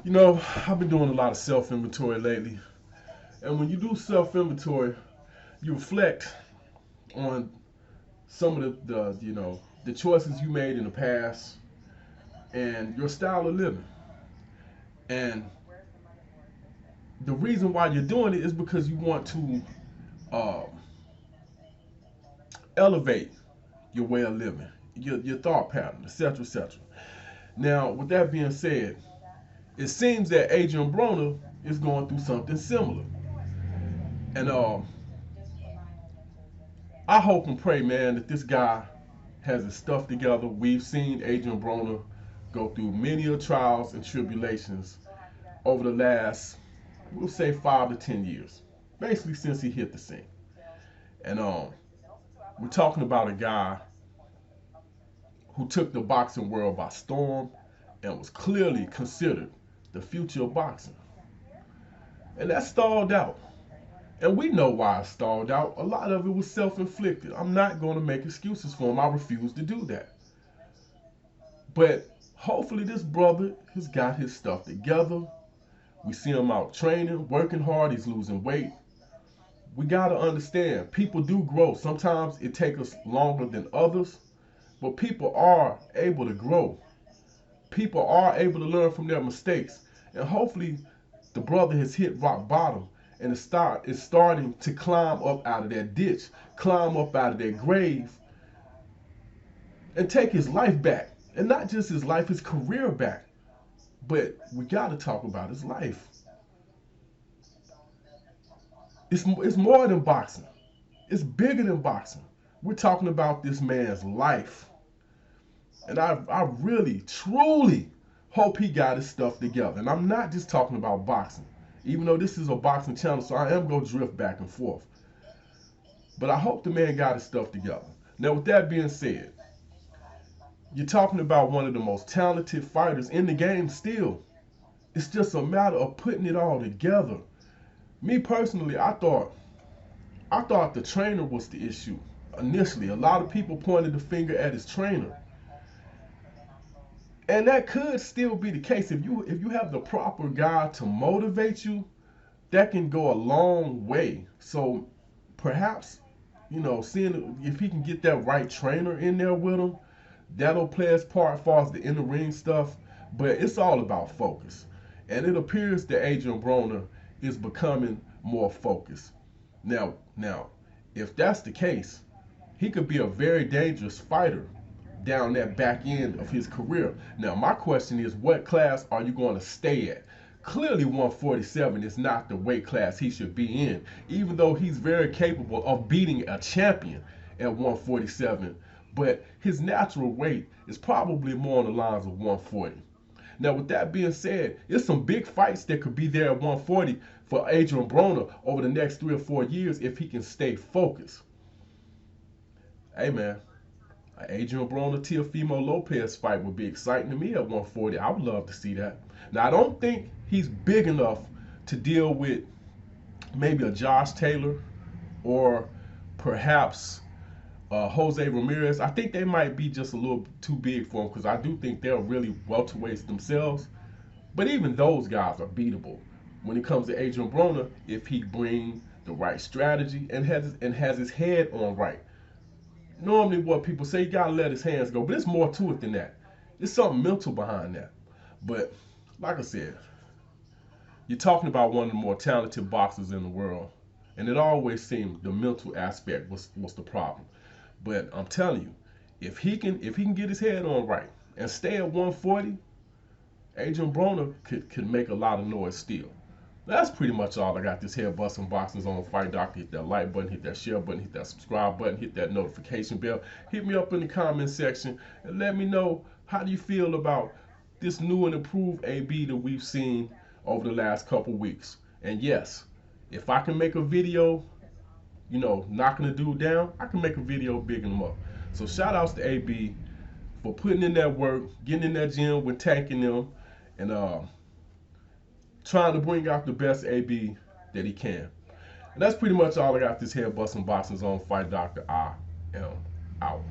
You know, I've been doing a lot of self-inventory lately. And when you do self-inventory, you reflect on some of the choices you made in the past and your style of living. And the reason why you're doing it is because you want to uh, elevate your way of living, your thought pattern, etc., etc. Now, with that being said, it seems that Adrien Broner is going through something similar. And I hope and pray, man, that this guy has his stuff together. We've seen Adrien Broner go through many of trials and tribulations over the last, we'll say, 5 to 10 years, basically since he hit the scene. And we're talking about a guy who took the boxing world by storm and was clearly considered the future of boxing. And that stalled out. And we know why it stalled out. A lot of it was self-inflicted. I'm not going to make excuses for him. I refuse to do that. But hopefully this brother has got his stuff together. We see him out training, working hard. He's losing weight. We got to understand, people do grow. Sometimes it takes us longer than others, but people are able to grow. People are able to learn from their mistakes. And hopefully the brother has hit rock bottom and is starting to climb up out of that ditch, climb up out of that grave, and take his life back. And not just his life, his career back. But we got to talk about his life. It's more than boxing. It's bigger than boxing. We're talking about this man's life. And I really, truly hope he got his stuff together. And I'm not just talking about boxing, even though this is a boxing channel, so I am going to drift back and forth. But I hope the man got his stuff together. Now, with that being said, you're talking about one of the most talented fighters in the game still. It's just a matter of putting it all together. Me personally, I thought the trainer was the issue. Initially, a lot of people pointed the finger at his trainer. And that could still be the case. If you have the proper guy to motivate you, that can go a long way. So perhaps, seeing if he can get that right trainer in there with him, that'll play its part as far as the in the ring stuff. But it's all about focus. And it appears that Adrien Broner is becoming more focused. Now, if that's the case, he could be a very dangerous fighter down that back end of his career. Now, my question is, what class are you going to stay at? Clearly, 147 is not the weight class he should be in, even though he's very capable of beating a champion at 147. But his natural weight is probably more on the lines of 140. Now, with that being said, there's some big fights that could be there at 140 for Adrien Broner over the next 3 or 4 years if he can stay focused. Hey, man, Adrien Broner Teofimo Lopez fight would be exciting to me at 140. I would love to see that. Now, I don't think he's big enough to deal with maybe a Josh Taylor or perhaps Jose Ramirez. I think they might be just a little too big for him because I do think they're really welterweights themselves. But even those guys are beatable. When it comes to Adrien Broner, if he brings the right strategy and has his head on right. Normally what people say, you gotta let his hands go, but it's more to it than that. There's something mental behind that. But like I said, you're talking about one of the more talented boxers in the world, and it always seemed the mental aspect was the problem. But I'm telling you, if he can get his head on right and stay at 140, Adrien Broner could make a lot of noise still. That's pretty much all I got. This here busting boxes on Fight Doctor. Hit that like button, hit that share button, hit that subscribe button, hit that notification bell. Hit me up in the comment section and let me know, how do you feel about this new and improved AB that we've seen over the last couple weeks. And yes, if I can make a video, knocking the dude down, I can make a video bigging him up. So shout outs to AB for putting in that work, getting in that gym with tanking them, and trying to bring out the best AB that he can. And that's pretty much all I got this here busting boxes on Fight Doctor. I am out.